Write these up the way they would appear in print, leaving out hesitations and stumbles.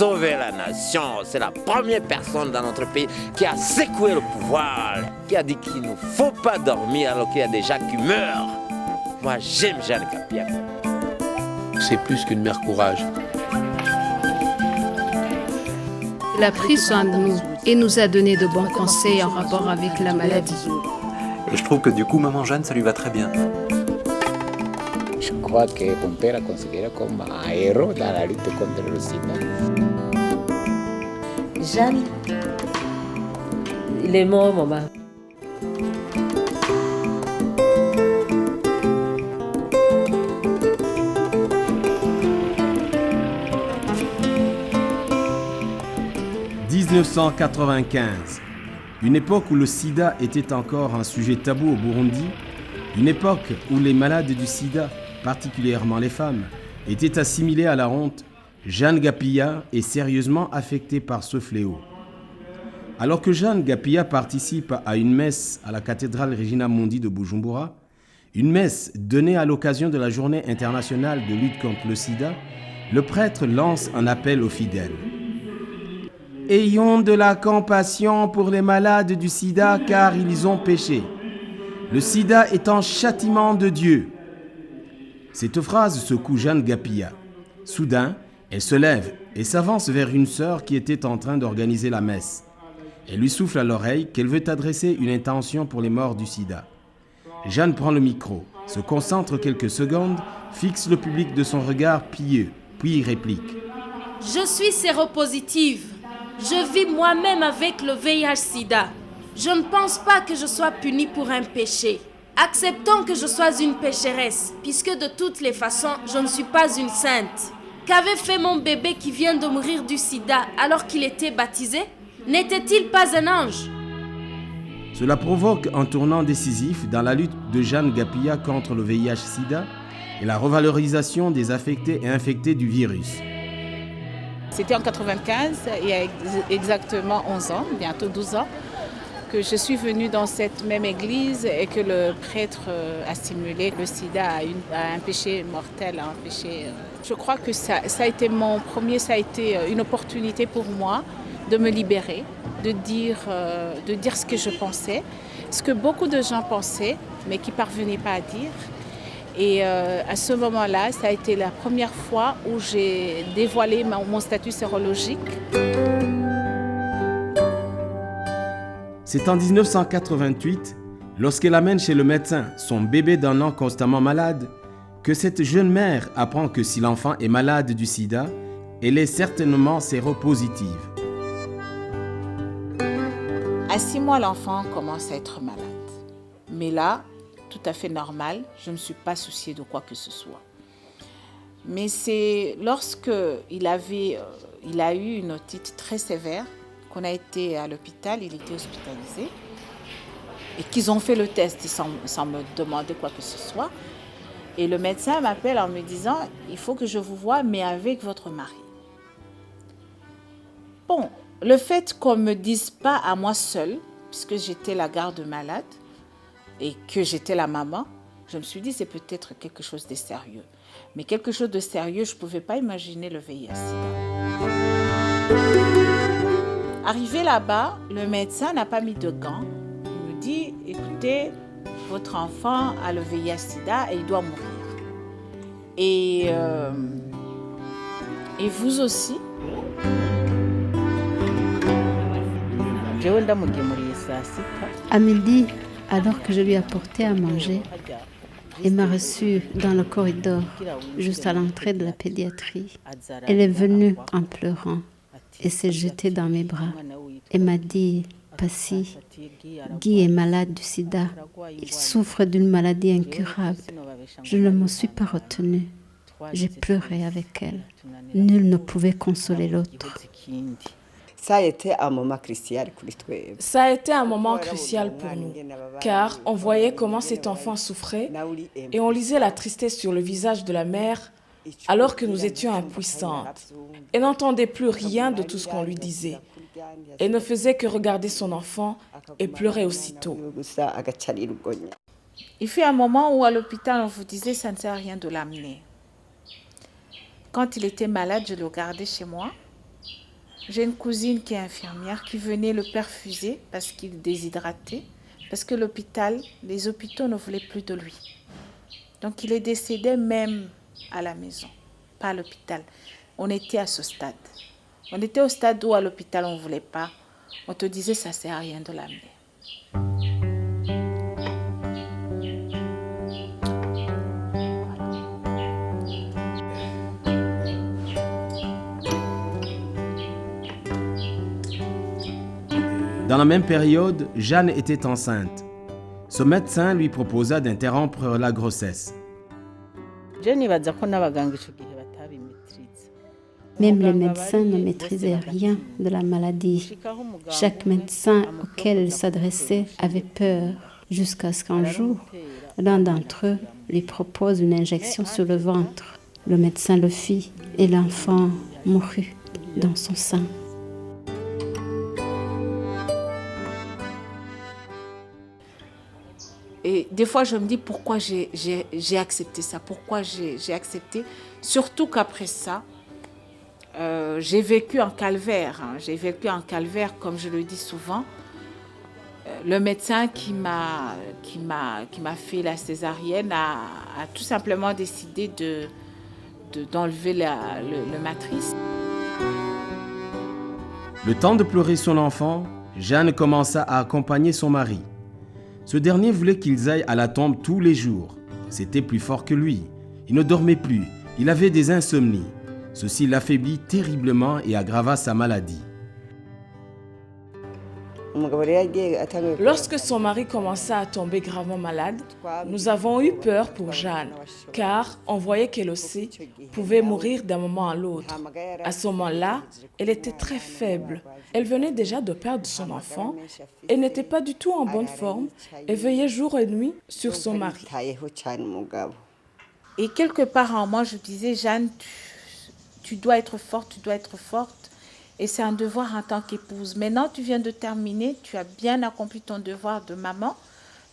sauvé la nation. C'est la première personne dans notre pays qui a secoué le pouvoir, qui a dit qu'il ne faut pas dormir alors qu'il y a des gens qui meurent. Moi, j'aime Jeanne Gapia. C'est plus qu'une mère courage. Elle a pris soin de nous et nous a donné de bons conseils en rapport avec la maladie. Et je trouve que du coup, maman Jeanne, ça lui va très bien. Je crois que mon père a considéré comme un héros dans la lutte contre le sida. Jeanne, il est mort, maman. « 1995, une époque où le sida était encore un sujet tabou au Burundi, une époque où les malades du sida, particulièrement les femmes, étaient assimilés à la honte. Jeanne Gapia est sérieusement affectée par ce fléau. Alors que Jeanne Gapia participe à une messe à la cathédrale Regina Mundi de Bujumbura, une messe donnée à l'occasion de la journée internationale de lutte contre le sida, le prêtre lance un appel aux fidèles. Ayons de la compassion pour les malades du sida car ils ont péché. Le sida est un châtiment de Dieu. Cette phrase secoue Jeanne Gapia. Soudain, elle se lève et s'avance vers une sœur qui était en train d'organiser la messe. Elle lui souffle à l'oreille qu'elle veut adresser une intention pour les morts du sida. Jeanne prend le micro, se concentre quelques secondes, fixe le public de son regard pieux, puis réplique. Je suis séropositive. Je vis moi-même avec le VIH-Sida. Je ne pense pas que je sois punie pour un péché. Acceptons que je sois une pécheresse, puisque de toutes les façons, je ne suis pas une sainte. Qu'avait fait mon bébé qui vient de mourir du sida alors qu'il était baptisé? N'était-il pas un ange? Cela provoque un tournant décisif dans la lutte de Jeanne Gapia contre le VIH-Sida et la revalorisation des affectés et infectés du virus. C'était en 1995, il y a exactement 11 ans, bientôt 12 ans, que je suis venue dans cette même église et que le prêtre a simulé le sida à un péché mortel, à un péché. Je crois que ça a été mon premier, ça a été une opportunité pour moi de me libérer, de dire ce que je pensais, ce que beaucoup de gens pensaient, mais qui ne parvenaient pas à dire. Et à ce moment-là, ça a été la première fois où j'ai dévoilé mon statut sérologique. C'est en 1988, lorsqu'elle amène chez le médecin son bébé d'un an constamment malade, que cette jeune mère apprend que si l'enfant est malade du sida, elle est certainement séropositive. À 6 mois, l'enfant commence à être malade. Mais là, tout à fait normal, je ne me suis pas souciée de quoi que ce soit. Mais c'est lorsque il a eu une otite très sévère, qu'on a été à l'hôpital, il était hospitalisé, et qu'ils ont fait le test sans me demander quoi que ce soit. Et le médecin m'appelle en me disant « Il faut que je vous voie, mais avec votre mari ». Bon, le fait qu'on ne me dise pas à moi seule, puisque j'étais la garde malade, et que j'étais la maman, je me suis dit c'est peut-être quelque chose de sérieux. Mais quelque chose de sérieux, je ne pouvais pas imaginer le VIH-Sida. Arrivé là-bas, le médecin n'a pas mis de gants. Il me dit, écoutez, votre enfant a le VIH-Sida et il doit mourir. Et vous aussi. À midi, alors que je lui apportais à manger, elle m'a reçue dans le corridor, juste à l'entrée de la pédiatrie. Elle est venue en pleurant et s'est jetée dans mes bras. Elle m'a dit, « Passi, Guy est malade du sida. Il souffre d'une maladie incurable. » Je ne me suis pas retenue. J'ai pleuré avec elle. Nul ne pouvait consoler l'autre. Ça a été un moment crucial pour nous. Ça a été un moment crucial pour nous, car on voyait comment cet enfant souffrait et on lisait la tristesse sur le visage de la mère alors que nous étions impuissantes. Elle n'entendait plus rien de tout ce qu'on lui disait. Elle ne faisait que regarder son enfant et pleurer aussitôt. Il fut un moment où à l'hôpital on vous disait ça ne sert à rien de l'amener. Quand il était malade, je le gardais chez moi. J'ai une cousine qui est infirmière qui venait le perfuser parce qu'il déshydratait, parce que les hôpitaux ne voulaient plus de lui. Donc il est décédé même à la maison, pas à l'hôpital. On était à ce stade. On était au stade où à l'hôpital on ne voulait pas. On te disait ça ne sert à rien de l'amener. Dans la même période, Jeanne était enceinte. Ce médecin lui proposa d'interrompre la grossesse. Même les médecins ne maîtrisaient rien de la maladie. Chaque médecin auquel il s'adressait avait peur, jusqu'à ce qu'un jour, l'un d'entre eux lui propose une injection sur le ventre. Le médecin le fit et l'enfant mourut dans son sein. Et des fois, je me dis pourquoi j'ai accepté ça, pourquoi j'ai accepté. Surtout qu'après ça, j'ai vécu un calvaire. J'ai vécu un calvaire, comme je le dis souvent. Le médecin qui m'a fait la césarienne a tout simplement décidé d'enlever le matrice. Le temps de pleurer son enfant, Jeanne commença à accompagner son mari. Ce dernier voulait qu'ils aillent à la tombe tous les jours. C'était plus fort que lui. Il ne dormait plus. Il avait des insomnies. Ceci l'affaiblit terriblement et aggrava sa maladie. Lorsque son mari commença à tomber gravement malade, nous avons eu peur pour Jeanne, car on voyait qu'elle aussi pouvait mourir d'un moment à l'autre. À ce moment-là, elle était très faible. Elle venait déjà de perdre son enfant et n'était pas du tout en bonne forme et veillait jour et nuit sur son mari. Et quelque part en moi, je disais, Jeanne, tu dois être forte, tu dois être forte. Et c'est un devoir en tant qu'épouse. Maintenant, tu viens de terminer, tu as bien accompli ton devoir de maman,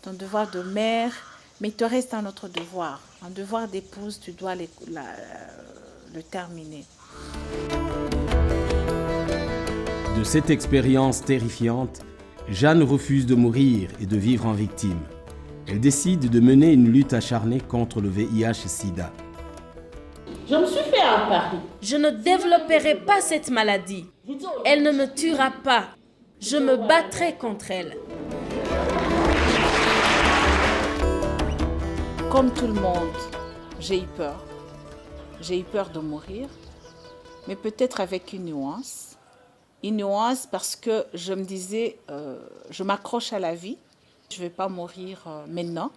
ton devoir de mère, mais il te reste un autre devoir. Un devoir d'épouse, tu dois le terminer. De cette expérience terrifiante, Jeanne refuse de mourir et de vivre en victime. Elle décide de mener une lutte acharnée contre le VIH-Sida. Je me suis fait un pari. Je ne développerai pas cette maladie. Elle ne me tuera pas. Je me battrai contre elle. Comme tout le monde, j'ai eu peur. J'ai eu peur de mourir, mais peut-être avec une nuance. Une nuance parce que je me disais, je m'accroche à la vie. Je ne vais pas mourir maintenant,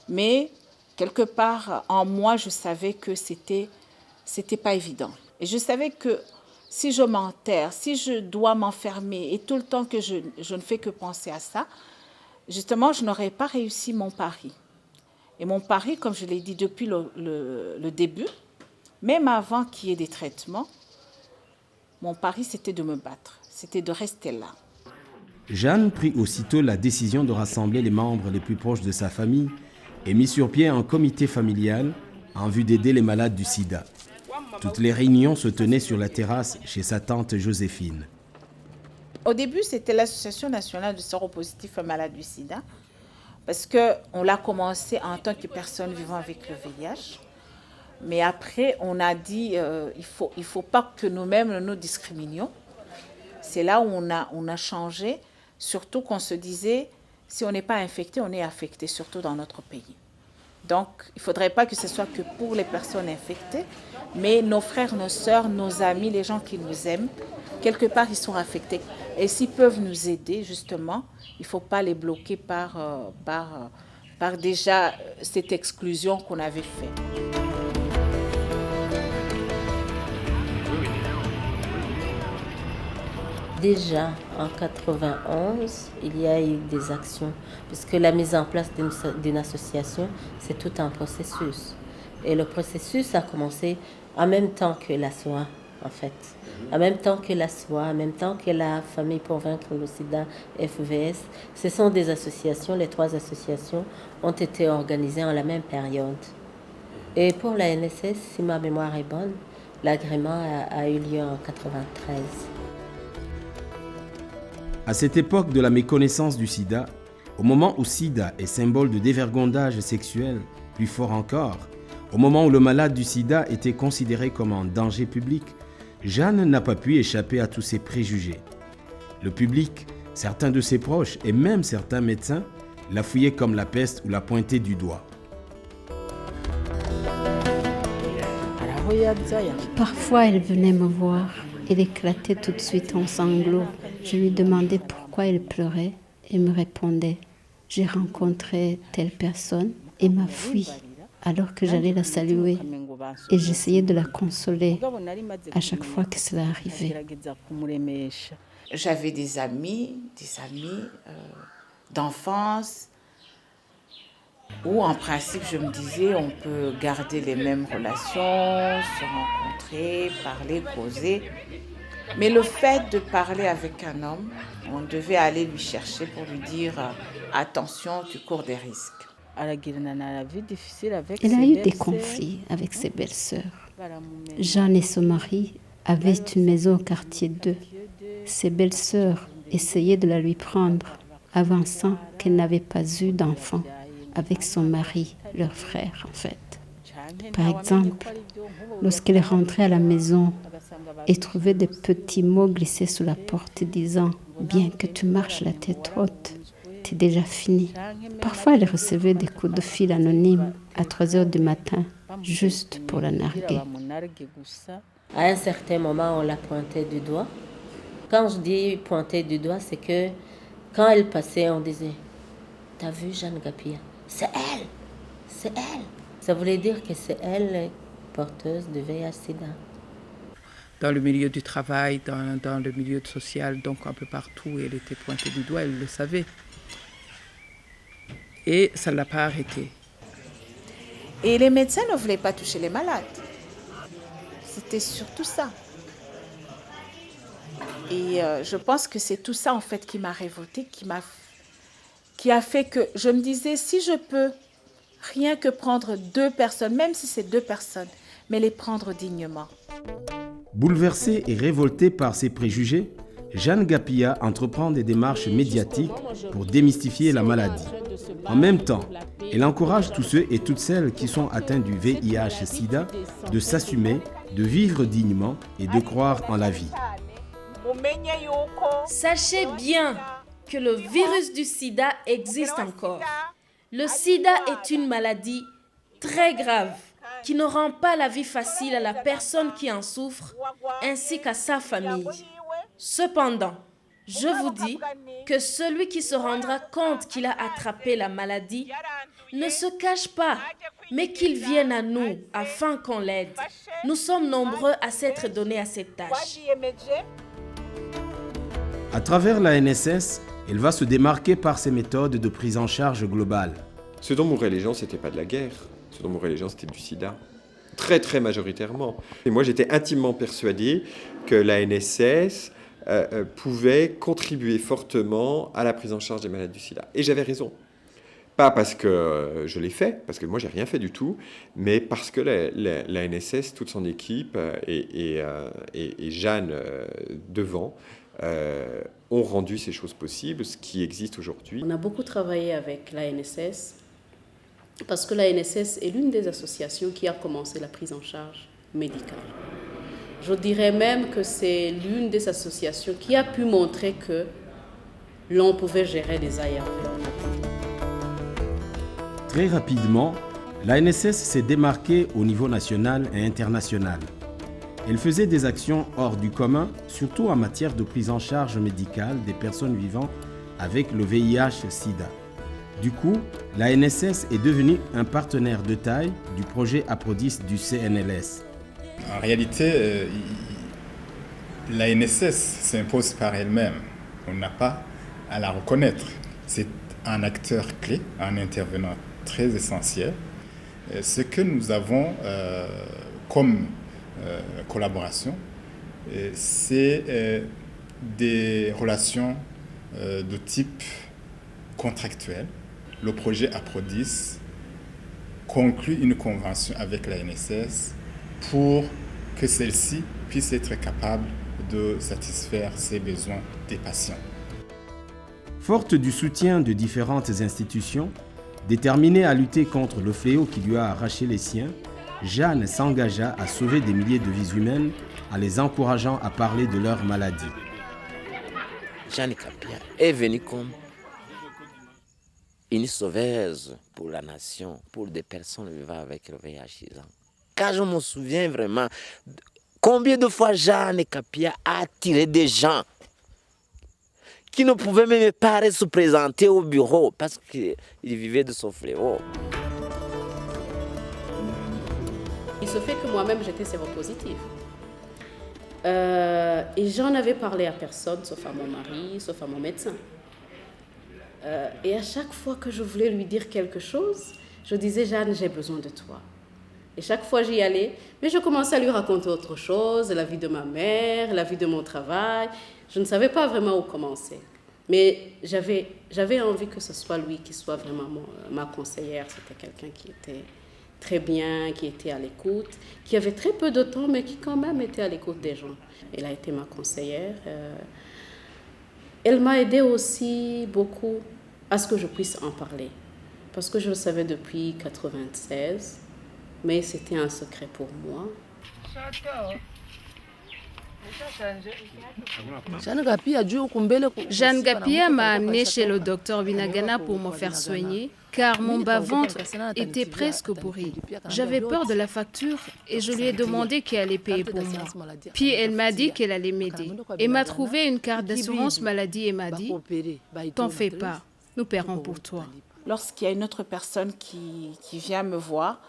mais quelque part en moi, je savais que c'était pas évident. Et je savais que si je m'enterre, si je dois m'enfermer et tout le temps que je ne fais que penser à ça, justement, je n'aurais pas réussi mon pari. Et mon pari, comme je l'ai dit depuis le début, même avant qu'il y ait des traitements, mon pari, c'était de me battre, c'était de rester là. Jeanne prit aussitôt la décision de rassembler les membres les plus proches de sa famille et mit sur pied un comité familial en vue d'aider les malades du sida. Toutes les réunions se tenaient sur la terrasse chez sa tante Joséphine. Au début, c'était l'Association nationale de séropositifs malades du sida, parce qu'on l'a commencé en tant que personne vivant avec le VIH. Mais après, on a dit il faut pas que nous-mêmes nous discriminions. C'est là où on a changé, surtout qu'on se disait, si on n'est pas infecté, on est affecté, surtout dans notre pays. Donc, il ne faudrait pas que ce soit que pour les personnes infectées, mais nos frères, nos sœurs, nos amis, les gens qui nous aiment, quelque part, ils sont affectés. Et s'ils peuvent nous aider, justement, il ne faut pas les bloquer par déjà cette exclusion qu'on avait faite. Déjà en 91, il y a eu des actions, puisque la mise en place d'une association, c'est tout un processus. Et le processus a commencé en même temps que la SOA, en fait. En même temps que la SOA, en même temps que la Famille pour vaincre le sida, FVS. Ce sont des associations, les 3 associations ont été organisées en la même période. Et pour la NSS, si ma mémoire est bonne, L'agrément a eu lieu en 1993. À cette époque de la méconnaissance du sida, au moment où sida est symbole de dévergondage sexuel, plus fort encore, au moment où le malade du sida était considéré comme un danger public, Jeanne n'a pas pu échapper à tous ces préjugés. Le public, certains de ses proches et même certains médecins la fouillaient comme la peste ou la pointaient du doigt. Parfois, elle venait me voir. Elle éclatait tout de suite en sanglots. Je lui demandais pourquoi elle pleurait et me répondait « J'ai rencontré telle personne et m'a fui alors que j'allais la saluer. » Et j'essayais de la consoler à chaque fois que cela arrivait. J'avais des amis d'enfance où en principe je me disais on peut garder les mêmes relations, se rencontrer, parler, causer. Mais le fait de parler avec un homme, on devait aller lui chercher pour lui dire attention, tu cours des risques. Elle a eu des conflits avec ses belles-sœurs. Jeanne et son mari avaient une maison au quartier 2. Ses belles-sœurs essayaient de la lui prendre, avançant qu'elle n'avait pas eu d'enfant avec son mari, leur frère en fait. Par exemple, lorsqu'elle rentrait à la maison et trouvait des petits mots glissés sous la porte disant « Bien que tu marches la tête haute, t'es déjà fini ». Parfois, elle recevait des coups de fil anonymes à 3 heures du matin, juste pour la narguer. À un certain moment, on la pointait du doigt. Quand je dis pointer du doigt, c'est que quand elle passait, on disait « T'as vu Jeanne Gapia? C'est elle! C'est elle! » Ça voulait dire que c'est elle porteuse de VIH-Sida. Dans le milieu du travail, dans le milieu social, donc un peu partout, elle était pointée du doigt, elle le savait. Et ça ne l'a pas arrêtée. Et les médecins ne voulaient pas toucher les malades. C'était surtout ça. Et je pense que c'est tout ça en fait qui m'a révoltée, qui a fait que je me disais si je peux rien que prendre 2 personnes, même si c'est 2 personnes, mais les prendre dignement. Bouleversée et révoltée par ces préjugés, Jeanne Gapia entreprend des démarches médiatiques pour démystifier la maladie. En même temps, elle encourage tous ceux et toutes celles qui sont atteints du VIH-Sida de s'assumer, de vivre dignement et de croire en la vie. Sachez bien que le virus du sida existe encore. Le sida est une maladie très grave qui ne rend pas la vie facile à la personne qui en souffre ainsi qu'à sa famille. Cependant, je vous dis que celui qui se rendra compte qu'il a attrapé la maladie ne se cache pas, mais qu'il vienne à nous afin qu'on l'aide. Nous sommes nombreux à s'être donnés à cette tâche. À travers la NSS, elle va se démarquer par ses méthodes de prise en charge globale. Ce dont mouraient les gens, c'était pas de la guerre. Ce dont mouraient les gens, c'était du sida. Très, très majoritairement. Et moi, j'étais intimement persuadé que la NSS pouvait contribuer fortement à la prise en charge des malades du sida. Et j'avais raison. Pas parce que je l'ai fait, parce que moi, j'ai rien fait du tout, mais parce que la NSS, toute son équipe et Jeanne devant, ont rendu ces choses possibles, ce qui existe aujourd'hui. On a beaucoup travaillé avec la NSS parce que la NSS est l'une des associations qui a commencé la prise en charge médicale. Je dirais même que c'est l'une des associations qui a pu montrer que l'on pouvait gérer des ARV. Très rapidement, la NSS s'est démarquée au niveau national et international. Elle faisait des actions hors du commun, surtout en matière de prise en charge médicale des personnes vivant avec le VIH-Sida. Du coup, la NSS est devenue un partenaire de taille du projet Aprodis du CNLS. En réalité, la NSS s'impose par elle-même. On n'a pas à la reconnaître. C'est un acteur clé, un intervenant très essentiel. Ce que nous avons comme collaboration, c'est des relations de type contractuel. Le projet Aprodis conclut une convention avec la NSS pour que celle-ci puisse être capable de satisfaire ses besoins des patients. Forte du soutien de différentes institutions, déterminée à lutter contre le fléau qui lui a arraché les siens, Jeanne s'engagea à sauver des milliers de vies humaines en les encourageant à parler de leur maladie. Jeanne Kapia est venue comme une sauveuse pour la nation, pour des personnes vivant avec le VIH. Car je me souviens vraiment combien de fois Jeanne Kapia a attiré des gens qui ne pouvaient même pas se présenter au bureau parce qu'ils vivaient de son fléau. Il se fait que moi-même j'étais séropositive. Et j'en avais parlé à personne, sauf à mon mari, sauf à mon médecin. Et à chaque fois que je voulais lui dire quelque chose, je disais « Jeanne, j'ai besoin de toi ». Et chaque fois j'y allais, mais je commençais à lui raconter autre chose, la vie de ma mère, la vie de mon travail. Je ne savais pas vraiment où commencer. Mais j'avais envie que ce soit lui qui soit vraiment ma conseillère. C'était quelqu'un qui était très bien, qui était à l'écoute, qui avait très peu de temps, mais qui quand même était à l'écoute des gens. Elle a été ma conseillère. Elle m'a aidée aussi beaucoup à ce que je puisse en parler. Parce que je le savais depuis 1996, mais c'était un secret pour moi. Jeanne Gapia m'a amenée chez le docteur Binagana pour me faire soigner, car mon bas-ventre était presque pourri. J'avais peur de la facture et je lui ai demandé qu'elle allait payer pour moi. Puis elle m'a dit qu'elle allait m'aider. Elle m'a trouvé une carte d'assurance maladie et m'a dit « T'en fais pas, nous paierons pour toi ». Lorsqu'il y a une autre personne qui vient me voir,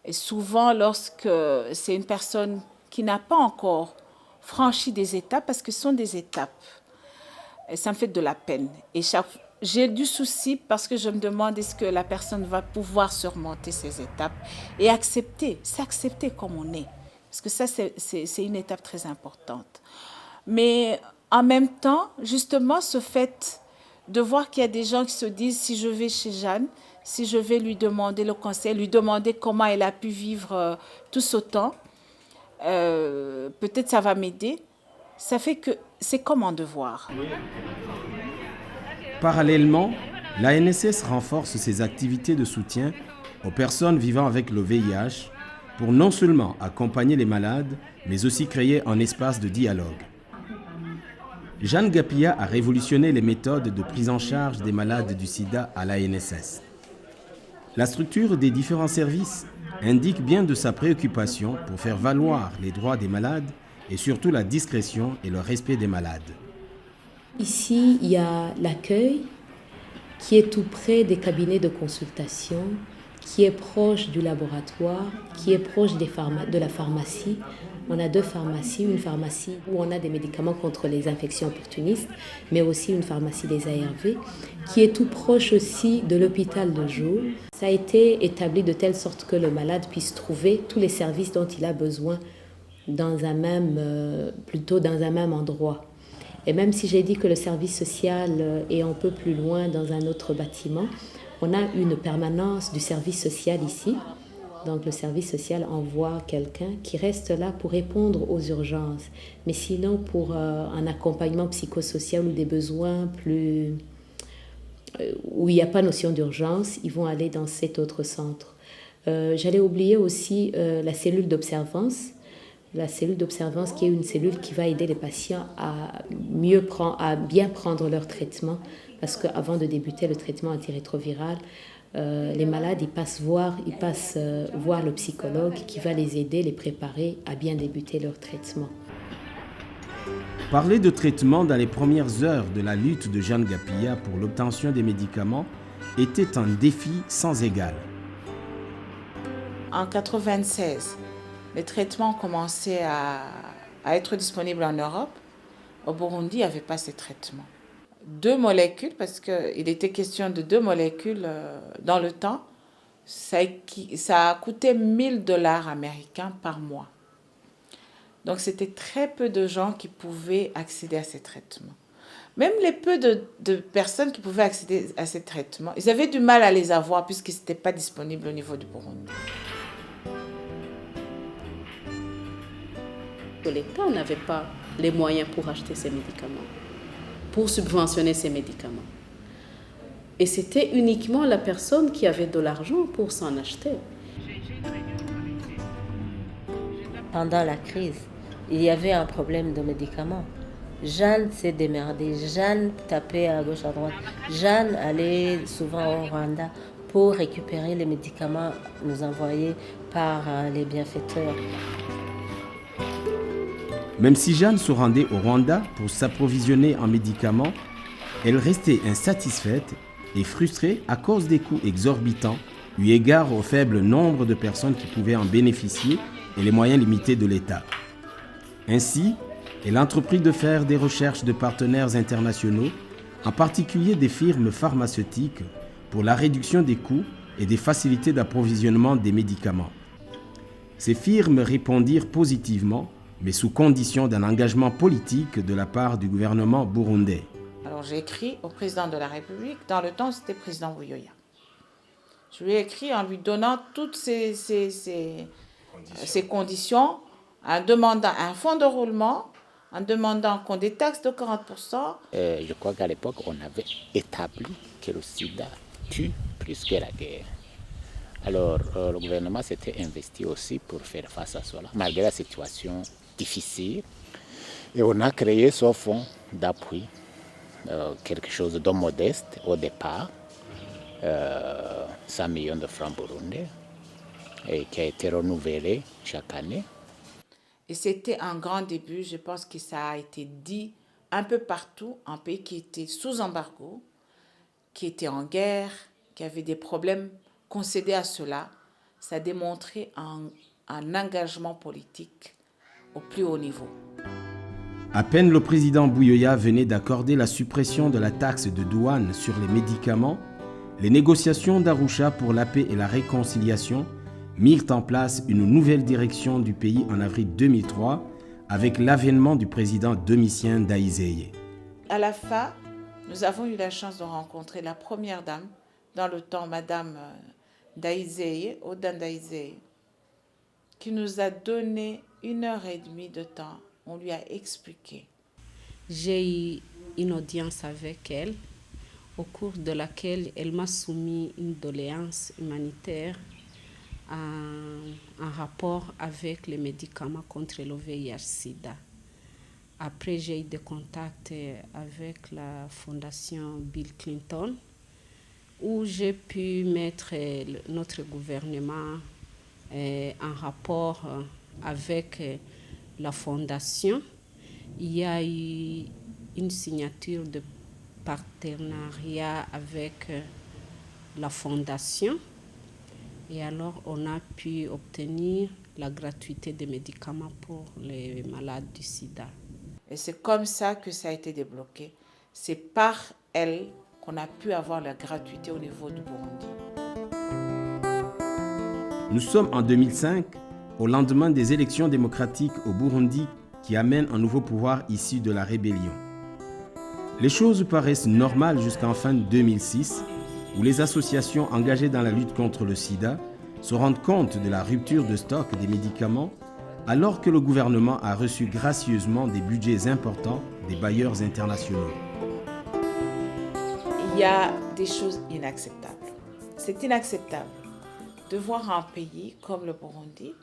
et souvent lorsque c'est une personne qui n'a pas encore franchi des étapes, parce que ce sont des étapes, et ça me fait de la peine. Et j'ai du souci parce que je me demande est-ce que la personne va pouvoir surmonter ces étapes et s'accepter comme on est. Parce que ça, c'est une étape très importante. Mais en même temps, justement, ce fait de voir qu'il y a des gens qui se disent si je vais chez Jeanne, si je vais lui demander le conseil, lui demander comment elle a pu vivre tout ce temps, peut-être ça va m'aider. Ça fait que c'est comme un devoir. Parallèlement, l'ANSS renforce ses activités de soutien aux personnes vivant avec le VIH pour non seulement accompagner les malades, mais aussi créer un espace de dialogue. Jeanne Gapia a révolutionné les méthodes de prise en charge des malades du sida à l'ANSS. La structure des différents services indique bien de sa préoccupation pour faire valoir les droits des malades et surtout la discrétion et le respect des malades. Ici, il y a l'accueil qui est tout près des cabinets de consultation, qui est proche du laboratoire, qui est proche de la pharmacie. On a deux pharmacies, une pharmacie où on a des médicaments contre les infections opportunistes, mais aussi une pharmacie des ARV, qui est tout proche aussi de l'hôpital de jour. Ça a été établi de telle sorte que le malade puisse trouver tous les services dont il a besoin dans un même endroit. Et même si j'ai dit que le service social est un peu plus loin dans un autre bâtiment, on a une permanence du service social ici. Donc le service social envoie quelqu'un qui reste là pour répondre aux urgences. Mais sinon, pour un accompagnement psychosocial ou des besoins où il n'y a pas notion d'urgence, ils vont aller dans cet autre centre. J'allais oublier aussi la cellule d'observance. La cellule d'observance qui est une cellule qui va aider les patients à bien prendre leur traitement. Parce qu'avant de débuter le traitement antirétroviral, les malades ils passent voir le psychologue qui va les aider, les préparer à bien débuter leur traitement. Parler de traitement dans les premières heures de la lutte de Jeanne Gapia pour l'obtention des médicaments était un défi sans égal. En 1996, les traitements commençaient à être disponibles en Europe. Au Burundi, il n'y avait pas ces traitements. 2 molécules, parce qu'il était question de 2 molécules dans le temps, ça a coûté $1000 américains par mois. Donc, c'était très peu de gens qui pouvaient accéder à ces traitements. Même les peu de personnes qui pouvaient accéder à ces traitements, ils avaient du mal à les avoir puisqu'ils n'étaient pas disponibles au niveau du Burundi. que l'État n'avait pas les moyens pour acheter ces médicaments, pour subventionner ces médicaments. Et c'était uniquement la personne qui avait de l'argent pour s'en acheter. Pendant la crise, il y avait un problème de médicaments. Jeanne s'est démerdée, Jeanne tapait à gauche à droite, Jeanne allait souvent au Rwanda pour récupérer les médicaments nous envoyés par les bienfaiteurs. Même si Jeanne se rendait au Rwanda pour s'approvisionner en médicaments, elle restait insatisfaite et frustrée à cause des coûts exorbitants, eu égard au faible nombre de personnes qui pouvaient en bénéficier et les moyens limités de l'État. Ainsi, elle entreprit de faire des recherches de partenaires internationaux, en particulier des firmes pharmaceutiques, pour la réduction des coûts et des facilités d'approvisionnement des médicaments. Ces firmes répondirent positivement, mais sous condition d'un engagement politique de la part du gouvernement burundais. Alors j'ai écrit au président de la République, dans le temps c'était président Buyoya. Je lui ai écrit en lui donnant toutes ces conditions, en demandant un fonds de roulement, en demandant qu'on détaxe de 40%. Je crois qu'à l'époque, on avait établi que le sida tue plus que la guerre. Alors, le gouvernement s'était investi aussi pour faire face à cela, malgré la situation difficile. Et on a créé ce fonds d'appui, quelque chose de modeste au départ, 100 millions de francs burundais, et qui a été renouvelé chaque année. Et c'était un grand début, je pense que ça a été dit un peu partout, un pays qui était sous embargo, qui était en guerre, qui avait des problèmes, qu'on cédait à cela. Ça a démontré un engagement politique au plus haut niveau. À peine le président Buyoya venait d'accorder la suppression de la taxe de douane sur les médicaments, les négociations d'Arusha pour la paix et la réconciliation mirent en place une nouvelle direction du pays en avril 2003 avec l'avènement du président Domitien Ndayizeye. À la fin, nous avons eu la chance de rencontrer la première dame dans le temps, Madame Ndayizeye, Oda Ndayizeye, qui nous a donné 1h30 de temps. On lui a expliqué. J'ai eu une audience avec elle, au cours de laquelle elle m'a soumis une doléance humanitaire en rapport avec les médicaments contre le VIH-Sida. Après, j'ai eu des contacts avec la fondation Bill Clinton, où j'ai pu mettre notre gouvernement en rapport avec la fondation. Il y a eu une signature de partenariat avec la fondation. Et alors, on a pu obtenir la gratuité des médicaments pour les malades du sida. Et c'est comme ça que ça a été débloqué. C'est par elle qu'on a pu avoir la gratuité au niveau du Burundi. Nous sommes en 2005, au lendemain des élections démocratiques au Burundi qui amènent un nouveau pouvoir issu de la rébellion. Les choses paraissent normales jusqu'en fin 2006, où les associations engagées dans la lutte contre le sida se rendent compte de la rupture de stock des médicaments alors que le gouvernement a reçu gracieusement des budgets importants des bailleurs internationaux. Il y a des choses inacceptables. C'est inacceptable de voir un pays comme le Burundi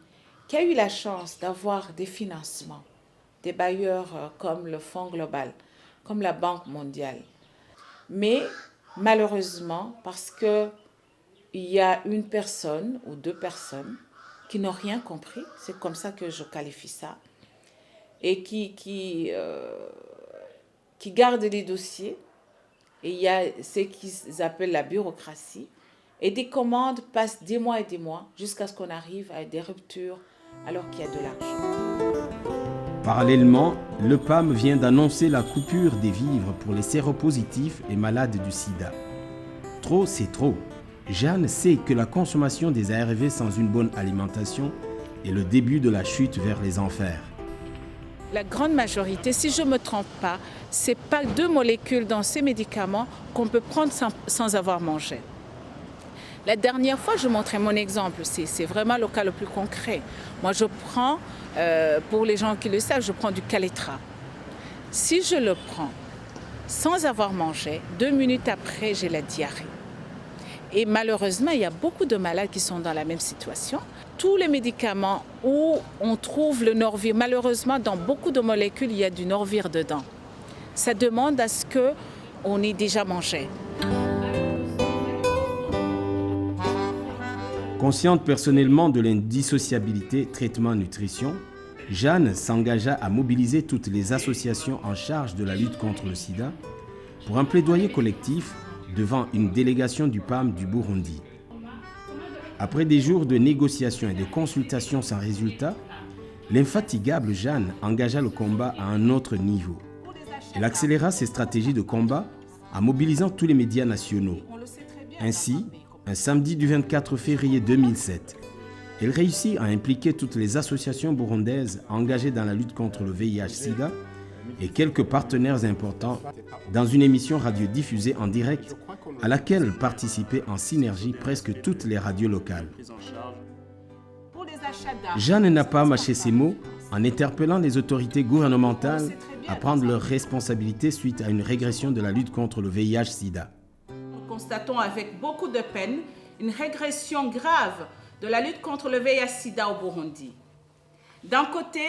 qui a eu la chance d'avoir des financements, des bailleurs comme le Fonds global, comme la Banque mondiale. Mais malheureusement, parce qu'il y a une personne ou deux personnes qui n'ont rien compris, c'est comme ça que je qualifie ça, et qui gardent les dossiers, et il y a ce qu'ils appellent la bureaucratie, et des commandes passent des mois et des mois jusqu'à ce qu'on arrive à des ruptures alors qu'il y a de l'argent. Parallèlement, le PAM vient d'annoncer la coupure des vivres pour les séropositifs et malades du sida. Trop, c'est trop. Jeanne sait que la consommation des ARV sans une bonne alimentation est le début de la chute vers les enfers. La grande majorité, si je ne me trompe pas, ce n'est pas 2 molécules dans ces médicaments qu'on peut prendre sans avoir mangé. La dernière fois, je montrais mon exemple. C'est vraiment le cas le plus concret. Moi, je prends, pour les gens qui le savent, je prends du Caletra. Si je le prends sans avoir mangé, 2 minutes après, j'ai la diarrhée. Et malheureusement, il y a beaucoup de malades qui sont dans la même situation. Tous les médicaments où on trouve le Norvir, malheureusement, dans beaucoup de molécules, il y a du Norvir dedans. Ça demande à ce qu'on ait déjà mangé. Consciente personnellement de l'indissociabilité traitement-nutrition, Jeanne s'engagea à mobiliser toutes les associations en charge de la lutte contre le sida pour un plaidoyer collectif devant une délégation du PAM du Burundi. Après des jours de négociations et de consultations sans résultat, l'infatigable Jeanne engagea le combat à un autre niveau. Elle accéléra ses stratégies de combat en mobilisant tous les médias nationaux. Ainsi, un samedi du 24 février 2007, elle réussit à impliquer toutes les associations burundaises engagées dans la lutte contre le VIH-Sida et quelques partenaires importants dans une émission radiodiffusée en direct à laquelle participaient en synergie presque toutes les radios locales. Jeanne n'a pas mâché ses mots en interpellant les autorités gouvernementales à prendre leurs responsabilités suite à une régression de la lutte contre le VIH-Sida. Nous constatons avec beaucoup de peine une régression grave de la lutte contre le VIH-Sida au Burundi. D'un côté,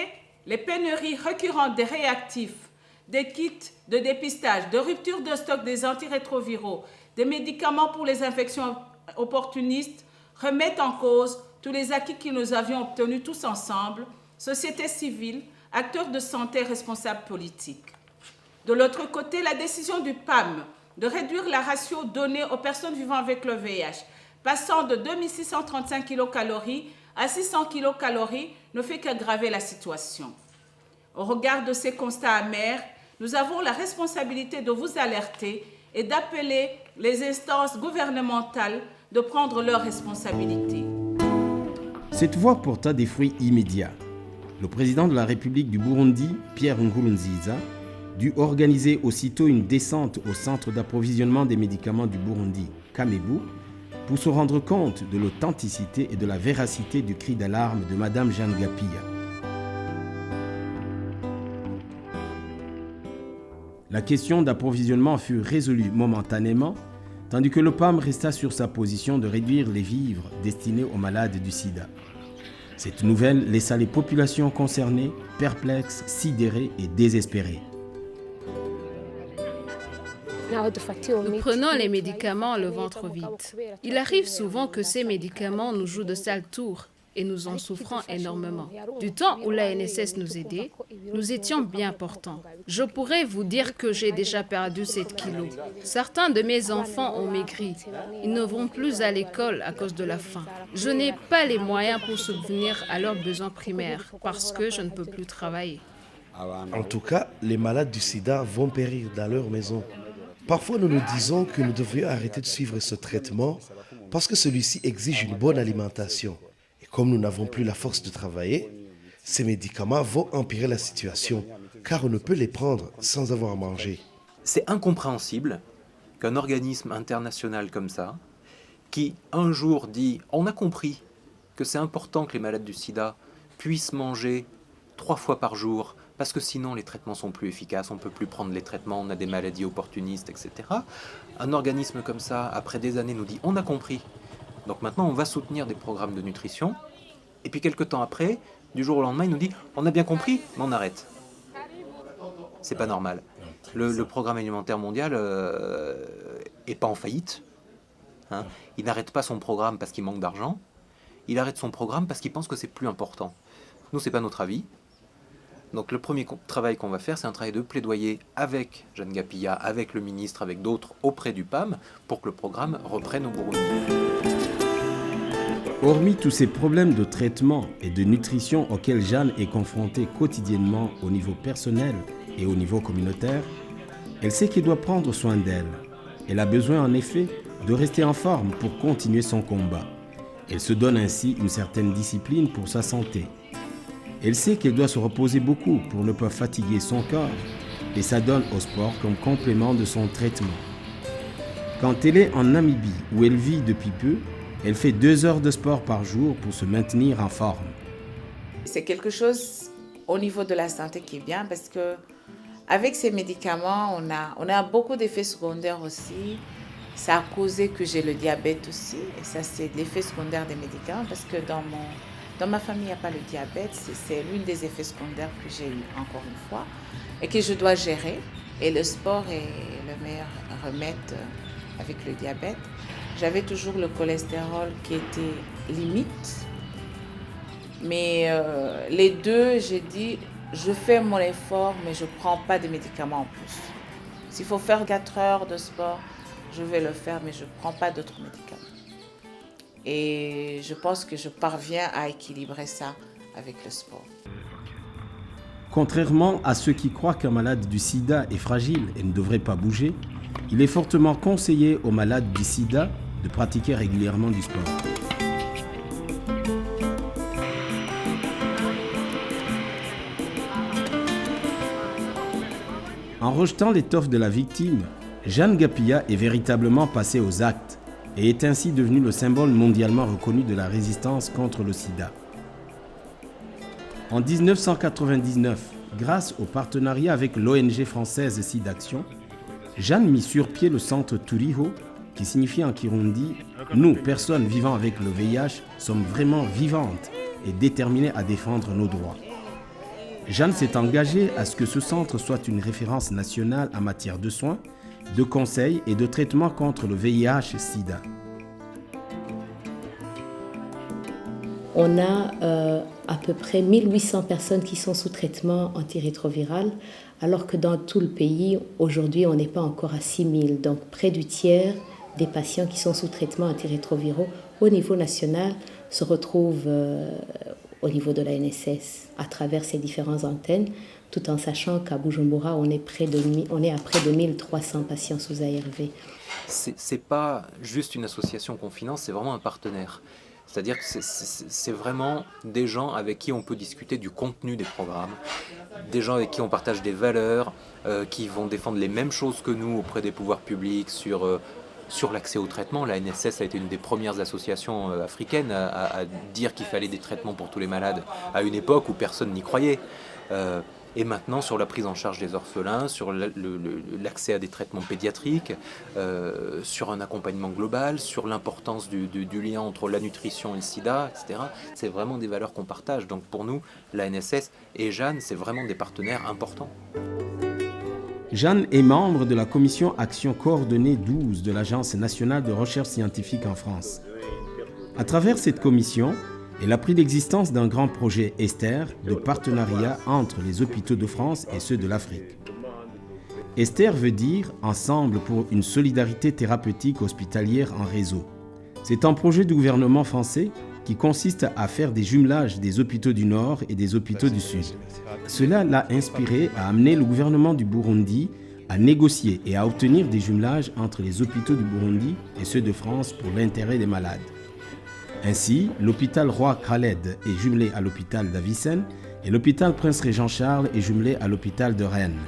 les pénuries récurrentes des réactifs, des kits de dépistage, de rupture de stock des antirétroviraux, des médicaments pour les infections opportunistes remettent en cause tous les acquis que nous avions obtenus tous ensemble, société civile, acteurs de santé, responsables politiques. De l'autre côté, la décision du PAM de réduire la ratio donnée aux personnes vivant avec le VIH, passant de 2635 kilocalories à 600 kilocalories, ne fait qu'aggraver la situation. Au regard de ces constats amers, nous avons la responsabilité de vous alerter et d'appeler les instances gouvernementales de prendre leurs responsabilités. Cette voie porta des fruits immédiats. Le président de la République du Burundi, Pierre Nkurunziza, dut organiser aussitôt une descente au centre d'approvisionnement des médicaments du Burundi, Kamebu, pour se rendre compte de l'authenticité et de la véracité du cri d'alarme de Madame Jeanne Gapia. La question d'approvisionnement fut résolue momentanément, tandis que le PAM resta sur sa position de réduire les vivres destinés aux malades du sida. Cette nouvelle laissa les populations concernées perplexes, sidérées et désespérées. Nous prenons les médicaments le ventre vide. Il arrive souvent que ces médicaments nous jouent de sales tours et nous en souffrons énormément. Du temps où l'ANSS nous aidait, nous étions bien portants. Je pourrais vous dire que j'ai déjà perdu 7 kilos. Certains de mes enfants ont maigri. Ils ne vont plus à l'école à cause de la faim. Je n'ai pas les moyens pour subvenir à leurs besoins primaires parce que je ne peux plus travailler. En tout cas, les malades du sida vont périr dans leur maison. Parfois, nous nous disons que nous devrions arrêter de suivre ce traitement parce que celui-ci exige une bonne alimentation. Et comme nous n'avons plus la force de travailler, ces médicaments vont empirer la situation car on ne peut les prendre sans avoir mangé. C'est incompréhensible qu'un organisme international comme ça, qui un jour dit « on a compris que c'est important que les malades du sida puissent manger 3 fois par jour, parce que sinon les traitements sont plus efficaces, on ne peut plus prendre les traitements, on a des maladies opportunistes, etc. » Un organisme comme ça, après des années, nous dit « on a compris, donc maintenant on va soutenir des programmes de nutrition », et puis quelques temps après, du jour au lendemain, il nous dit « on a bien compris, mais on arrête ». C'est pas normal. Le programme alimentaire mondial est pas en faillite. Hein. Il n'arrête pas son programme parce qu'il manque d'argent, il arrête son programme parce qu'il pense que c'est plus important. Nous, c'est pas notre avis. Donc le premier travail qu'on va faire, c'est un travail de plaidoyer avec Jeanne Gapia, avec le ministre, avec d'autres auprès du PAM, pour que le programme reprenne au Burundi. Hormis tous ces problèmes de traitement et de nutrition auxquels Jeanne est confrontée quotidiennement au niveau personnel et au niveau communautaire, elle sait qu'elle doit prendre soin d'elle. Elle a besoin en effet de rester en forme pour continuer son combat. Elle se donne ainsi une certaine discipline pour sa santé. Elle sait qu'elle doit se reposer beaucoup pour ne pas fatiguer son corps et s'adonne au sport comme complément de son traitement. Quand elle est en Namibie, où elle vit depuis peu, Elle fait 2 heures de sport par jour pour se maintenir en forme. C'est quelque chose au niveau de la santé qui est bien parce que avec ces médicaments, on a beaucoup d'effets secondaires aussi. Ça a causé que j'ai le diabète aussi. Et ça, c'est l'effet secondaire des médicaments parce que dans ma famille, il n'y a pas le diabète. C'est l'une des effets secondaires que j'ai eu encore une fois et que je dois gérer. Et le sport est le meilleur remède avec le diabète. J'avais toujours le cholestérol qui était limite. Mais les deux, j'ai dit, je fais mon effort, mais je ne prends pas de médicaments en plus. S'il faut faire 4 heures de sport, je vais le faire, mais je ne prends pas d'autres médicaments. Et je pense que je parviens à équilibrer ça avec le sport. Contrairement à ceux qui croient qu'un malade du sida est fragile et ne devrait pas bouger, il est fortement conseillé aux malades du sida de pratiquer régulièrement du sport. En rejetant l'étoffe de la victime, Jeanne Gapia est véritablement passée aux actes et est ainsi devenue le symbole mondialement reconnu de la résistance contre le sida. En 1999, grâce au partenariat avec l'ONG française SIDAction, Jeanne mit sur pied le centre Turiho, qui signifie en Kirundi « Nous, personnes vivant avec le VIH, sommes vraiment vivantes et déterminées à défendre nos droits ». Jeanne s'est engagée à ce que ce centre soit une référence nationale en matière de soins, de conseils et de traitement contre le VIH-Sida. On a à peu près 1800 personnes qui sont sous traitement antirétroviral, alors que dans tout le pays, aujourd'hui, on n'est pas encore à 6000. Donc près du tiers des patients qui sont sous traitement antirétroviraux au niveau national se retrouvent au niveau de la NSS à travers ces différentes antennes, tout en sachant qu'à Bujumbura, on est à près de 1300 patients sous ARV. C'est pas juste une association qu'on finance, c'est vraiment un partenaire. C'est-à-dire que c'est vraiment des gens avec qui on peut discuter du contenu des programmes, des gens avec qui on partage des valeurs, qui vont défendre les mêmes choses que nous auprès des pouvoirs publics sur l'accès au traitement. La NSS a été une des premières associations africaines à dire qu'il fallait des traitements pour tous les malades à une époque où personne n'y croyait. Et maintenant sur la prise en charge des orphelins, sur l'accès à des traitements pédiatriques, sur un accompagnement global, sur l'importance du lien entre la nutrition et le sida, etc. C'est vraiment des valeurs qu'on partage. Donc pour nous, la NSS et Jeanne, c'est vraiment des partenaires importants. Jeanne est membre de la commission Action coordonnée 12 de l'Agence nationale de recherche scientifique en France. À travers cette commission, elle a pris l'existence d'un grand projet Esther de partenariat entre les hôpitaux de France et ceux de l'Afrique. Esther veut dire Ensemble pour une solidarité thérapeutique hospitalière en réseau. C'est un projet du gouvernement français qui consiste à faire des jumelages des hôpitaux du Nord et des hôpitaux du Sud. Cela l'a inspiré à amener le gouvernement du Burundi à négocier et à obtenir des jumelages entre les hôpitaux du Burundi et ceux de France pour l'intérêt des malades. Ainsi, l'hôpital Roi Khaled est jumelé à l'hôpital d'Avicenne et l'hôpital Prince Régent Charles est jumelé à l'hôpital de Rennes.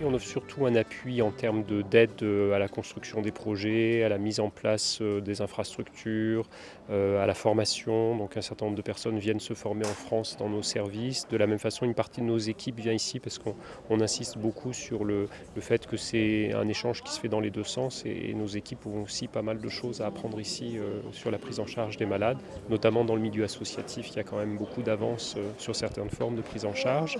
On offre surtout un appui en termes d'aide à la construction des projets, à la mise en place des infrastructures, à la formation. Donc un certain nombre de personnes viennent se former en France dans nos services. De la même façon, une partie de nos équipes vient ici parce qu'on insiste beaucoup sur le fait que c'est un échange qui se fait dans les deux sens et nos équipes ont aussi pas mal de choses à apprendre ici sur la prise en charge des malades, notamment dans le milieu associatif. Il y a quand même beaucoup d'avance sur certaines formes de prise en charge.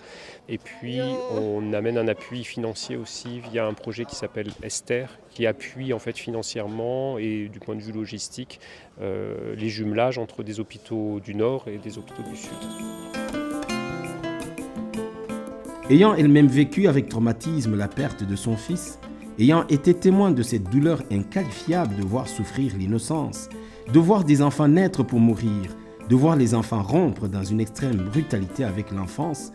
Et puis on amène un appui financier aussi via un projet qui s'appelle Esther, qui appuie en fait financièrement et du point de vue logistique les jumelages entre des hôpitaux du Nord et des hôpitaux du Sud. Ayant elle-même vécu avec traumatisme la perte de son fils, ayant été témoin de cette douleur inqualifiable de voir souffrir l'innocence, de voir des enfants naître pour mourir, de voir les enfants rompre dans une extrême brutalité avec l'enfance,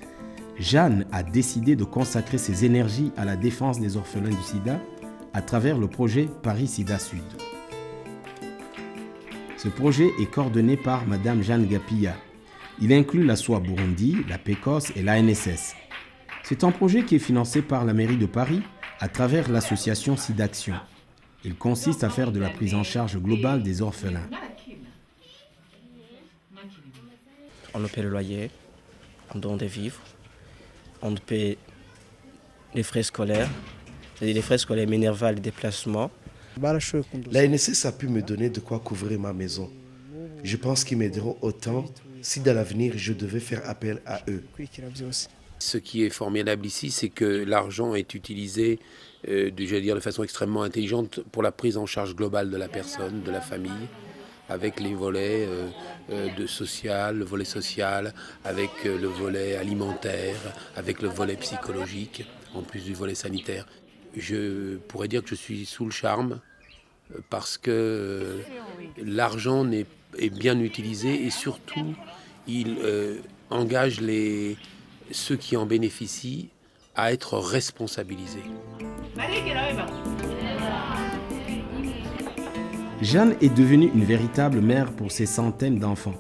Jeanne a décidé de consacrer ses énergies à la défense des orphelins du sida à travers le projet Paris Sida Sud. Ce projet est coordonné par Madame Jeanne Gapia. Il inclut la SOA Burundi, la PECOS et la NSS. C'est un projet qui est financé par la mairie de Paris à travers l'association SIDAction. Il consiste à faire de la prise en charge globale des orphelins. On ne paie le loyer, on donne des vivres, on paie les frais scolaires. Les frais scolaires Minerval, les déplacements. La NSS a pu me donner de quoi couvrir ma maison. Je pense qu'ils m'aideront autant si dans l'avenir je devais faire appel à eux. Ce qui est formidable ici, c'est que l'argent est utilisé de façon extrêmement intelligente pour la prise en charge globale de la personne, de la famille, avec les volets le volet social, avec le volet alimentaire, avec le volet psychologique, en plus du volet sanitaire. Je pourrais dire que je suis sous le charme parce que l'argent est bien utilisé et surtout il engage ceux qui en bénéficient à être responsabilisés. Jeanne est devenue une véritable mère pour ces centaines d'enfants.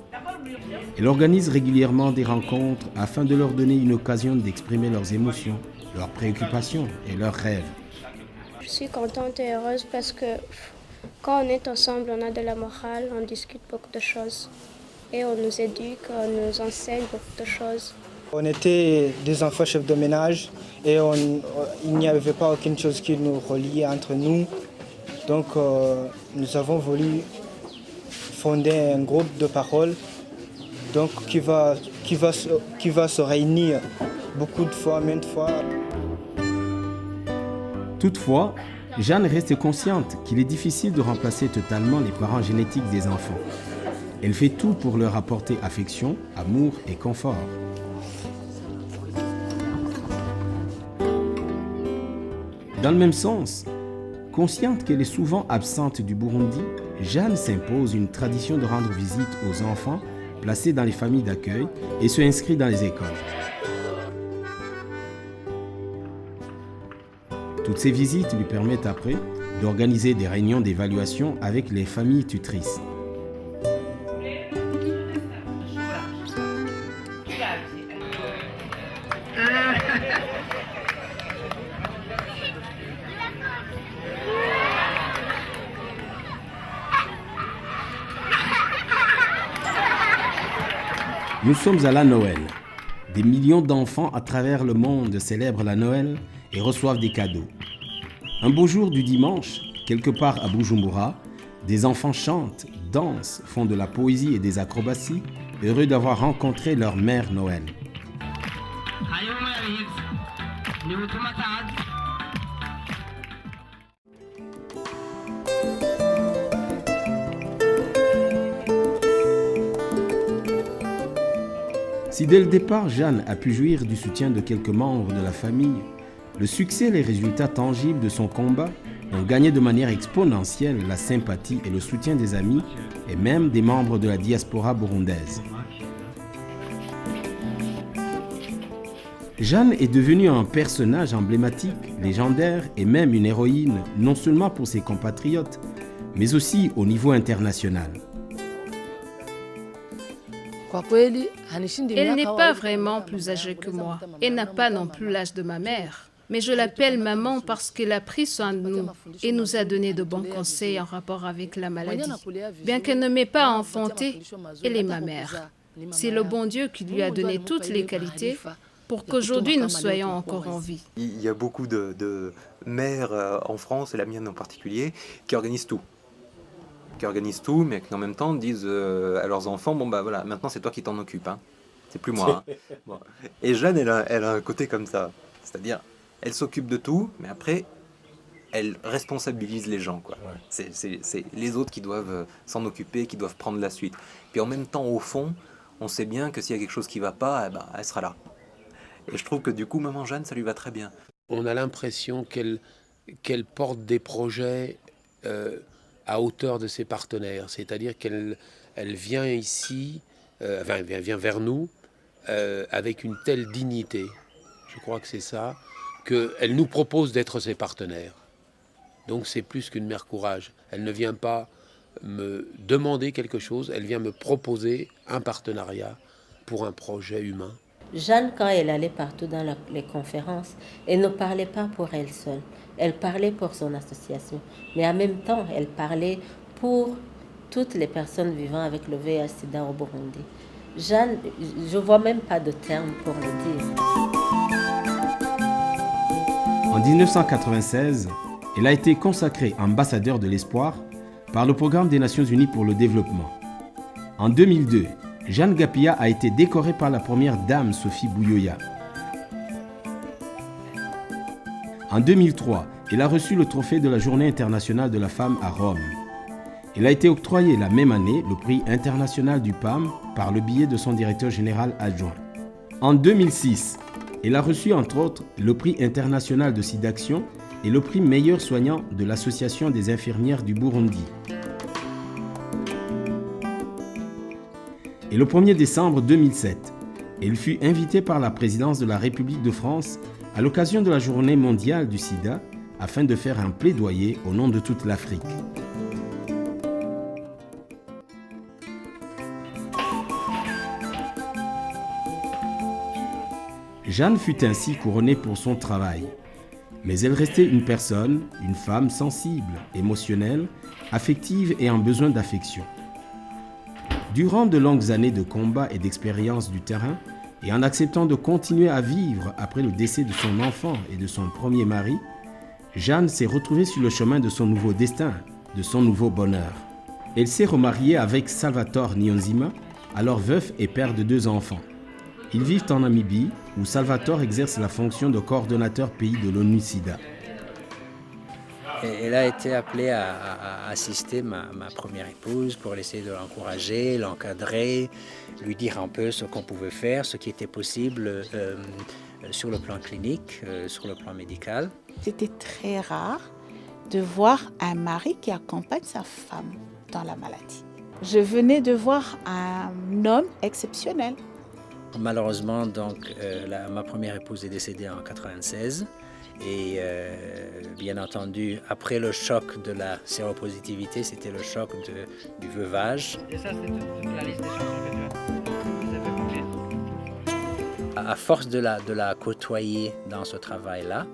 Elle organise régulièrement des rencontres afin de leur donner une occasion d'exprimer leurs émotions, leurs préoccupations et leurs rêves. Je suis contente et heureuse parce que quand on est ensemble, on a de la morale, on discute beaucoup de choses. Et on nous éduque, on nous enseigne beaucoup de choses. On était des enfants chefs de ménage et il n'y avait pas aucune chose qui nous reliait entre nous. Donc nous avons voulu fonder un groupe de parole donc, qui va se réunir beaucoup de fois, maintes fois. Toutefois, Jeanne reste consciente qu'il est difficile de remplacer totalement les parents génétiques des enfants. Elle fait tout pour leur apporter affection, amour et confort. Dans le même sens, consciente qu'elle est souvent absente du Burundi, Jeanne s'impose une tradition de rendre visite aux enfants placés dans les familles d'accueil et se inscrit dans les écoles. Toutes ces visites lui permettent après d'organiser des réunions d'évaluation avec les familles tutrices. Nous sommes à la Noël. Des millions d'enfants à travers le monde célèbrent la Noël et reçoivent des cadeaux. Un beau jour du dimanche, quelque part à Bujumbura, des enfants chantent, dansent, font de la poésie et des acrobaties, heureux d'avoir rencontré leur mère Noël. Si dès le départ, Jeanne a pu jouir du soutien de quelques membres de la famille, le succès et les résultats tangibles de son combat ont gagné de manière exponentielle la sympathie et le soutien des amis et même des membres de la diaspora burundaise. Jeanne est devenue un personnage emblématique, légendaire et même une héroïne, non seulement pour ses compatriotes, mais aussi au niveau international. Elle n'est pas vraiment plus âgée que moi. Elle n'a pas non plus l'âge de ma mère. Mais je l'appelle maman parce qu'elle a pris soin de nous et nous a donné de bons conseils en rapport avec la maladie. Bien qu'elle ne m'ait pas enfantée, elle est ma mère. C'est le bon Dieu qui lui a donné toutes les qualités pour qu'aujourd'hui nous soyons encore en vie. Il y a beaucoup de mères en France, et la mienne en particulier, qui organisent tout. Mais qui en même temps disent à leurs enfants, bon bah voilà, maintenant c'est toi qui t'en occupes, hein. C'est plus moi. Hein. Bon. Et Jeanne, elle a un côté comme ça, c'est-à-dire, elle s'occupe de tout, mais après, elle responsabilise les gens, quoi. Ouais. C'est les autres qui doivent s'en occuper, qui doivent prendre la suite. Puis en même temps, au fond, on sait bien que s'il y a quelque chose qui ne va pas, eh ben, elle sera là. Et je trouve que du coup, maman Jeanne, ça lui va très bien. On a l'impression qu'elle porte des projets à hauteur de ses partenaires, c'est-à-dire qu'elle vient ici, vient vers nous avec une telle dignité, je crois que c'est ça, qu'elle nous propose d'être ses partenaires. Donc c'est plus qu'une mère courage. Elle ne vient pas me demander quelque chose, elle vient me proposer un partenariat pour un projet humain. Jeanne, quand elle allait partout dans les conférences, elle ne parlait pas pour elle seule. Elle parlait pour son association. Mais en même temps, elle parlait pour toutes les personnes vivant avec le VIH-Sida au Burundi. Jeanne, je ne vois même pas de terme pour le dire. En 1996, elle a été consacrée ambassadeur de l'espoir par le Programme des Nations Unies pour le développement. En 2002, Jeanne Gapia a été décorée par la première dame Sophie Bouyoya. En 2003, elle a reçu le trophée de la Journée internationale de la femme à Rome. Elle a été octroyée la même année le prix international du PAM par le biais de son directeur général adjoint. En 2006, elle a reçu entre autres le prix international de SIDAction et le prix meilleur soignant de l'Association des infirmières du Burundi. Et le 1er décembre 2007, elle fut invitée par la présidence de la République de France à l'occasion de la Journée mondiale du sida afin de faire un plaidoyer au nom de toute l'Afrique. Jeanne fut ainsi couronnée pour son travail, mais elle restait une personne, une femme sensible, émotionnelle, affective et en besoin d'affection. Durant de longues années de combat et d'expérience du terrain, et en acceptant de continuer à vivre après le décès de son enfant et de son premier mari, Jeanne s'est retrouvée sur le chemin de son nouveau destin, de son nouveau bonheur. Elle s'est remariée avec Salvatore Niyonzima, alors veuf et père de 2 enfants. Ils vivent en Namibie, où Salvatore exerce la fonction de coordonnateur pays de l'ONU-SIDA. Elle a été appelée à assister ma première épouse pour essayer de l'encourager, l'encadrer, lui dire un peu ce qu'on pouvait faire, ce qui était possible sur le plan clinique, sur le plan médical. C'était très rare de voir un mari qui accompagne sa femme dans la maladie. Je venais de voir un homme exceptionnel. Malheureusement, donc, ma première épouse est décédée en 1996. Et bien entendu, après le choc de la séropositivité, c'était le choc du veuvage. Et ça, c'est toute la liste des chansons que vous avez oubliées. À force de la côtoyer dans ce travail-là,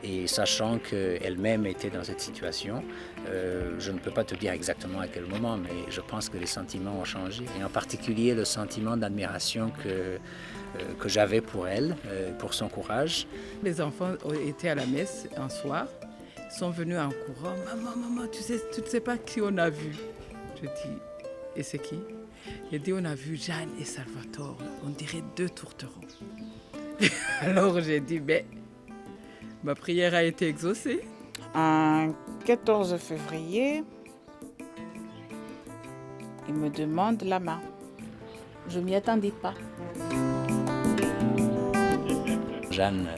et sachant qu'elle-même était dans cette situation, je ne peux pas te dire exactement à quel moment, mais je pense que les sentiments ont changé. Et en particulier le sentiment d'admiration que j'avais pour elle, pour son courage. Les enfants étaient à la messe un soir, ils sont venus en courant. Maman, tu ne sais pas qui on a vu. Je dis, et c'est qui? Il dit, on a vu Jeanne et Salvatore, on dirait 2 tourtereaux. Alors j'ai dit, mais ma prière a été exaucée. Un 14 février, il me demande la main. Je ne m'y attendais pas. Jeanne,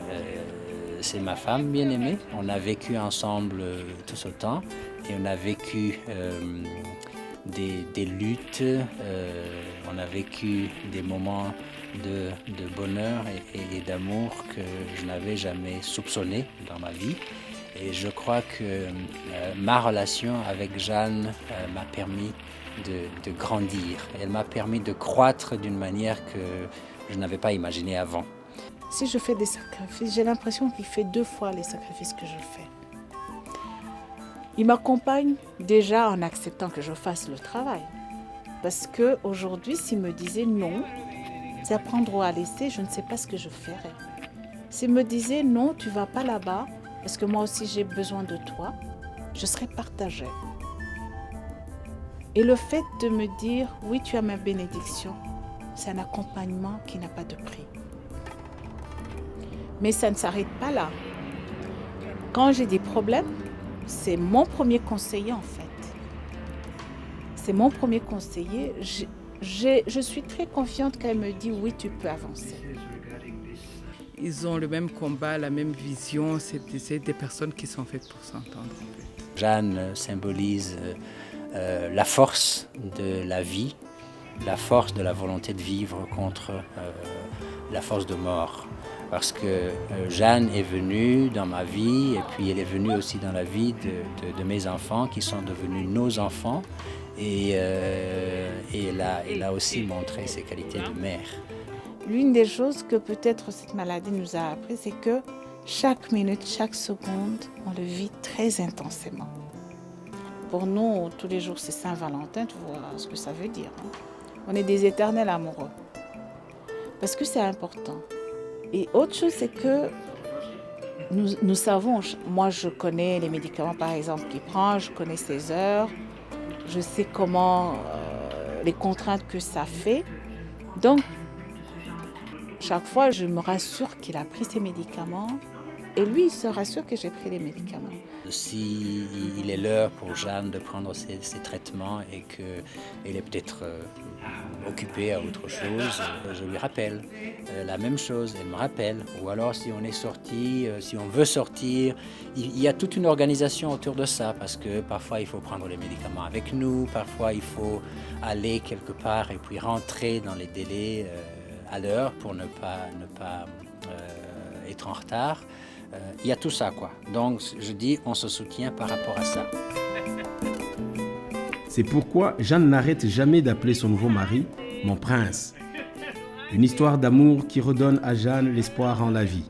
c'est ma femme bien-aimée. On a vécu ensemble tout ce temps et on a vécu des luttes, on a vécu des moments de bonheur et d'amour que je n'avais jamais soupçonné dans ma vie. Et je crois que ma relation avec Jeanne m'a permis de grandir. Elle m'a permis de croître d'une manière que je n'avais pas imaginée avant. Si je fais des sacrifices, j'ai l'impression qu'il fait 2 fois les sacrifices que je fais. Il m'accompagne déjà en acceptant que je fasse le travail. Parce qu'aujourd'hui, s'il me disait non, c'est à prendre ou à laisser, je ne sais pas ce que je ferais. S'il me disait non, tu ne vas pas là-bas, parce que moi aussi j'ai besoin de toi, je serais partagée. Et le fait de me dire oui, tu as ma bénédiction, c'est un accompagnement qui n'a pas de prix. Mais ça ne s'arrête pas là. Quand j'ai des problèmes, c'est mon premier conseiller en fait. C'est mon premier conseiller. Je suis très confiante quand elle me dit oui, tu peux avancer. Ils ont le même combat, la même vision. C'est des personnes qui sont faites pour s'entendre. Jeanne symbolise la force de la vie, la force de la volonté de vivre contre la force de mort. Parce que Jeanne est venue dans ma vie et puis elle est venue aussi dans la vie de mes enfants qui sont devenus nos enfants. Et elle a aussi montré ses qualités de mère. L'une des choses que peut-être cette maladie nous a appris, c'est que chaque minute, chaque seconde, on le vit très intensément. Pour nous, tous les jours, c'est Saint-Valentin, tu vois ce que ça veut dire. Hein? On est des éternels amoureux. Parce que c'est important. Et autre chose, c'est que nous savons, moi je connais les médicaments par exemple qu'il prend, je connais ses heures, je sais comment, les contraintes que ça fait. Donc, chaque fois, je me rassure qu'il a pris ses médicaments et lui, il se rassure que j'ai pris les médicaments. Si il est l'heure pour Jeanne de prendre ses traitements et qu'elle est peut-être occupée à autre chose, je lui rappelle la même chose, elle me rappelle. Ou alors si on est sorti, si on veut sortir, il y a toute une organisation autour de ça parce que parfois il faut prendre les médicaments avec nous, parfois il faut aller quelque part et puis rentrer dans les délais à l'heure pour ne pas être en retard. Il y a tout ça, quoi. Donc, je dis, on se soutient par rapport à ça. C'est pourquoi Jeanne n'arrête jamais d'appeler son nouveau mari « mon prince ». Une histoire d'amour qui redonne à Jeanne l'espoir en la vie.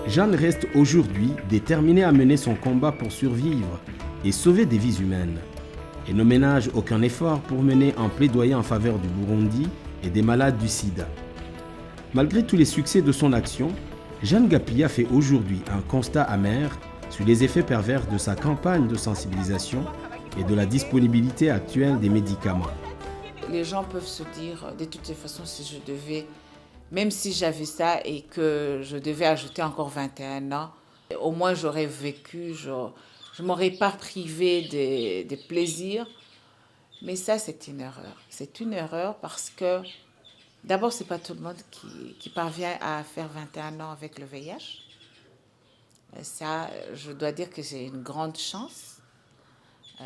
Jeanne reste aujourd'hui déterminée à mener son combat pour survivre et sauver des vies humaines. Et ne ménage aucun effort pour mener un plaidoyer en faveur du Burundi et des malades du sida. Malgré tous les succès de son action, Jeanne Gapia fait aujourd'hui un constat amer sur les effets pervers de sa campagne de sensibilisation et de la disponibilité actuelle des médicaments. Les gens peuvent se dire, de toutes les façons, si je devais, même si j'avais ça et que je devais ajouter encore 21 ans, au moins j'aurais vécu, je ne m'aurais pas privé des plaisirs. Mais ça, c'est une erreur. C'est une erreur parce que, d'abord, ce n'est pas tout le monde qui parvient à faire 21 ans avec le VIH. Ça, je dois dire que c'est une grande chance.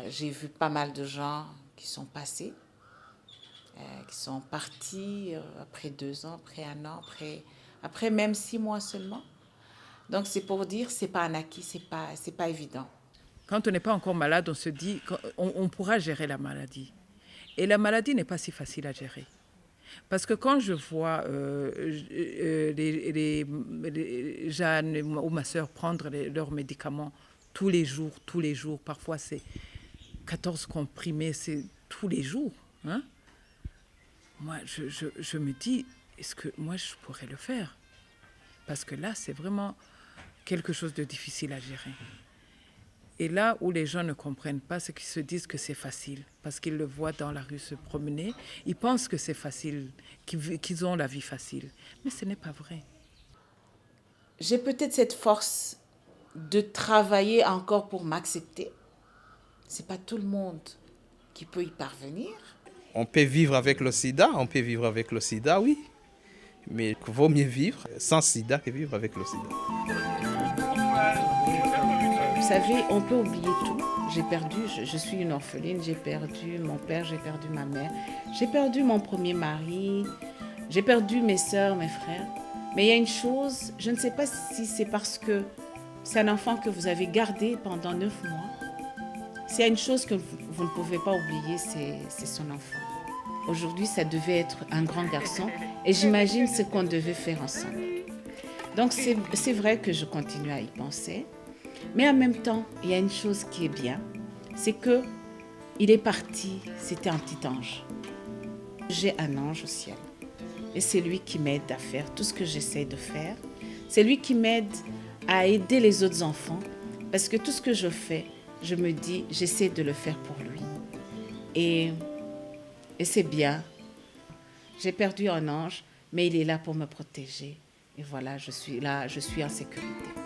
J'ai vu pas mal de gens qui sont passés, qui sont partis après 2 ans, après 1 an, après même 6 mois seulement. Donc, c'est pour dire, ce n'est pas un acquis, ce n'est pas évident. Quand on n'est pas encore malade, on se dit qu'on pourra gérer la maladie. Et la maladie n'est pas si facile à gérer. Parce que quand je vois Jeanne ou ma soeur prendre leurs médicaments tous les jours, parfois c'est 14 comprimés, c'est tous les jours. Hein? Moi, je me dis, est-ce que moi je pourrais le faire? Parce que là, c'est vraiment quelque chose de difficile à gérer. Et là où les gens ne comprennent pas, c'est qu'ils se disent que c'est facile, parce qu'ils le voient dans la rue se promener. Ils pensent que c'est facile, qu'ils ont la vie facile. Mais ce n'est pas vrai. J'ai peut-être cette force de travailler encore pour m'accepter. Ce n'est pas tout le monde qui peut y parvenir. On peut vivre avec le sida, oui. Mais il vaut mieux vivre sans sida que vivre avec le sida. Vous savez, on peut oublier tout. J'ai perdu, je suis une orpheline, j'ai perdu mon père, j'ai perdu ma mère, j'ai perdu mon premier mari, j'ai perdu mes sœurs, mes frères. Mais il y a une chose, je ne sais pas si c'est parce que c'est un enfant que vous avez gardé pendant 9 mois. S'il y a une chose que vous ne pouvez pas oublier, c'est son enfant. Aujourd'hui, ça devait être un grand garçon et j'imagine ce qu'on devait faire ensemble. Donc c'est vrai que je continue à y penser. Mais en même temps, il y a une chose qui est bien, c'est qu'il est parti, c'était un petit ange. J'ai un ange au ciel. Et c'est lui qui m'aide à faire tout ce que j'essaie de faire. C'est lui qui m'aide à aider les autres enfants. Parce que tout ce que je fais, je me dis, j'essaie de le faire pour lui. Et c'est bien. J'ai perdu un ange, mais il est là pour me protéger. Et voilà, je suis là, je suis en sécurité.